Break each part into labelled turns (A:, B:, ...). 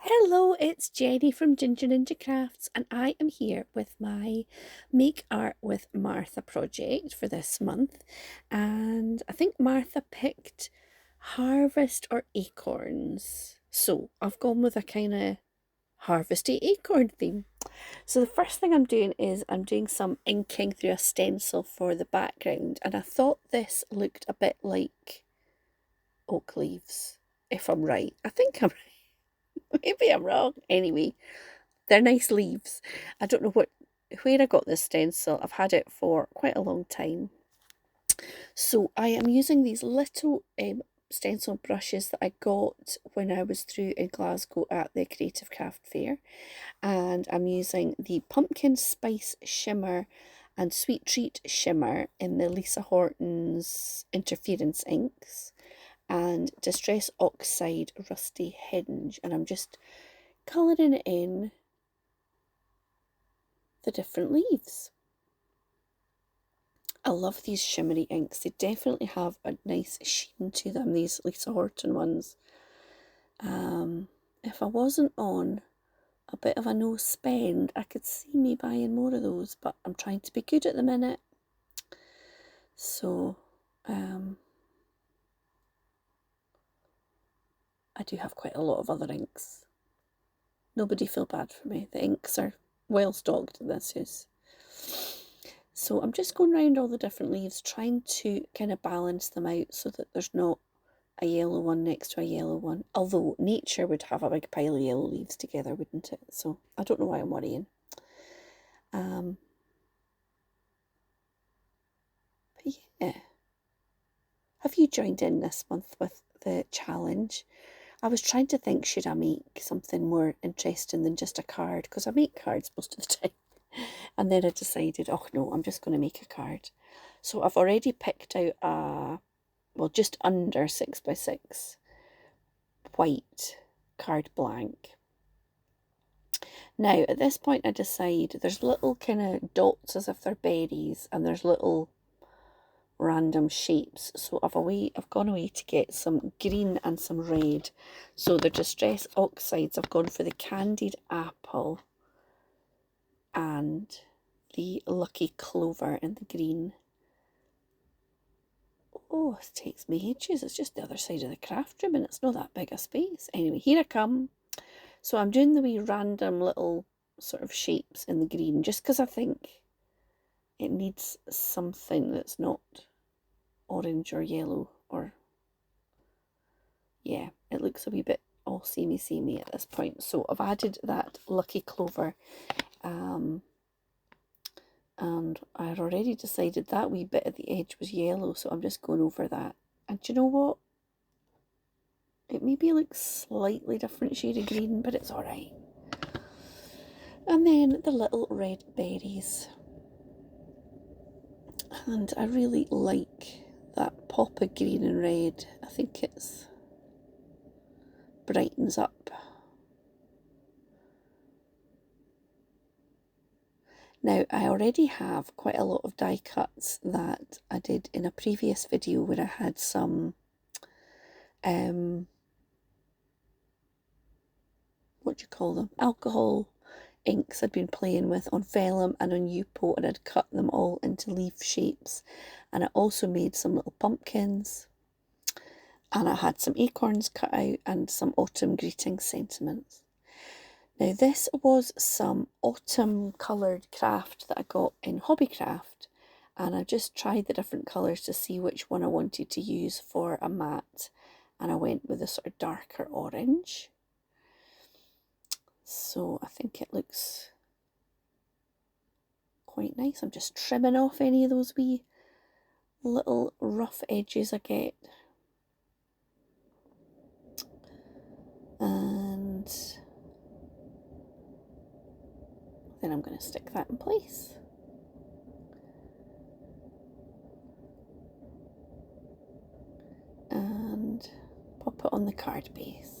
A: Hello, it's Jenny from Ginger Ninja Crafts, and I am here with my Make Art with Martha project for this month. And I think Martha picked harvest or acorns. So I've gone with a kind of harvesty acorn theme. So the first thing I'm doing is I'm doing some inking through a stencil for the background, and I thought this looked a bit like oak leaves, if I'm right. I think I'm right. Maybe I'm wrong. Anyway, they're nice leaves. I don't know where I got this stencil. I've had it for quite a long time. So I am using these little stencil brushes that I got when I was through in Glasgow at the Creative Craft Fair. And I'm using the Pumpkin Spice Shimmer and Sweet Treat Shimmer in the Lisa Horton's Interference inks and Distress Oxide Rusty Hinge. And I'm just colouring in the different leaves. I love these shimmery inks. They definitely have a nice sheen to them, these Lisa Horton ones. If I wasn't on a bit of a no spend, I could see me buying more of those, but I'm trying to be good at the minute. So, I do have quite a lot of other inks. Nobody feel bad for me. The inks are well stocked in this house. So I'm just going around all the different leaves, trying to kind of balance them out so that there's not a yellow one next to a yellow one. Although nature would have a big pile of yellow leaves together, wouldn't it? So I don't know why I'm worrying. But yeah. Have you joined in this month with the challenge? I was trying to think, should I make something more interesting than just a card? Because I make cards most of the time. And then I decided, oh no, I'm just going to make a card. So I've already picked out well, just under 6x6 white card blank. Now, at this point, I decide there's little kind of dots as if they're berries, and there's little random shapes. So I've gone away to get some green and some red. So the Distress Oxides, I've gone for the Candied Apple and the Lucky Clover in the green. Oh, it takes me ages. It's just the other side of the craft room and it's not that big a space. Anyway, here I come. So I'm doing the wee random little sort of shapes in the green just because I think it needs something that's not orange or yellow or... yeah, it looks a wee bit all samey at this point. So I've added that Lucky Clover. And I had already decided that wee bit at the edge was yellow, so I'm just going over that. And do you know what? It maybe looks slightly different shade of green, but it's alright. And then the little red berries. And I really like that pop of green and red. I think it's brightens up. Now, I already have quite a lot of die cuts that I did in a previous video where I had some, what do you call them? Alcohol inks I'd been playing with on vellum and on Yupo, and I'd cut them all into leaf shapes. And I also made some little pumpkins. And I had some acorns cut out and some autumn greeting sentiments. Now this was some autumn coloured craft that I got in Hobbycraft, and I just tried the different colours to see which one I wanted to use for a mat, and I went with a sort of darker orange. So I think it looks quite nice. I'm just trimming off any of those wee little rough edges I get. And then I'm going to stick that in place. And pop it on the card base.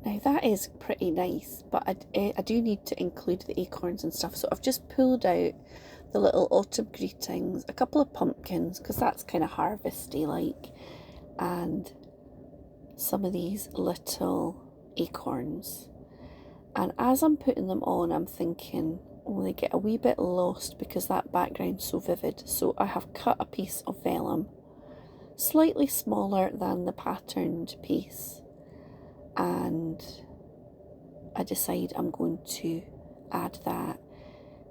A: Now that is pretty nice, but I do need to include the acorns and stuff. So I've just pulled out the little autumn greetings, a couple of pumpkins, because that's kind of harvesty like, and some of these little acorns. And as I'm putting them on, I'm thinking, oh, they get a wee bit lost because that background's so vivid. So I have cut a piece of vellum, slightly smaller than the patterned piece, and I decide I'm going to add that.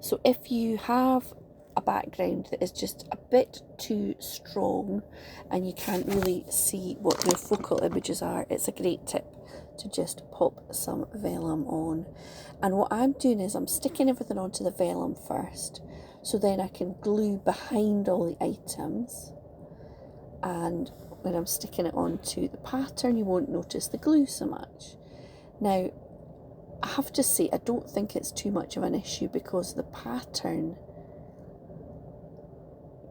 A: So if you have a background that is just a bit too strong and you can't really see what your focal images are, it's a great tip to just pop some vellum on. And what I'm doing is I'm sticking everything onto the vellum first, so then I can glue behind all the items, and when I'm sticking it onto the pattern you won't notice the glue so much. Now I have to say I don't think it's too much of an issue because the pattern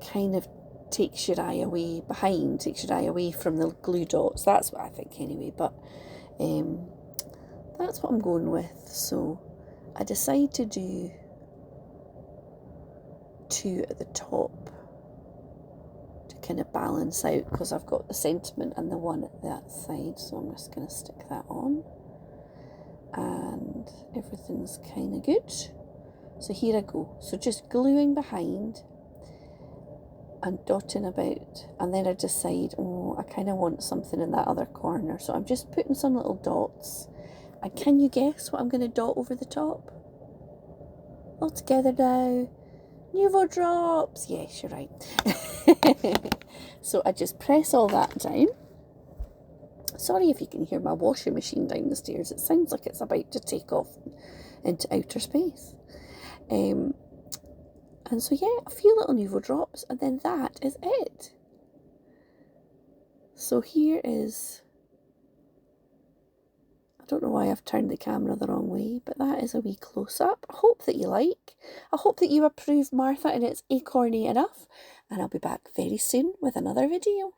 A: kind of takes your eye away from the glue dots. That's what I think anyway, but that's what I'm going with. So I decide to do 2 at the top to kind of balance out, because I've got the sentiment and the one at that side. So I'm just going to stick that on, and everything's kind of good. So here I go. So just gluing behind and dotting about, and then I decide, oh, I kind of want something in that other corner, so I'm just putting some little dots. And can you guess what I'm going to dot over the top? All together now. Nouveau drops. Yes, you're right. So I just press all that down. Sorry if you can hear my washing machine down the stairs. It sounds like it's about to take off into outer space. And so yeah, a few little Nouveau drops, and then that is it. So here is, I don't know why I've turned the camera the wrong way, but that is a wee close-up. I hope that you like. I hope that you approve Martha and it's acorny enough, and I'll be back very soon with another video.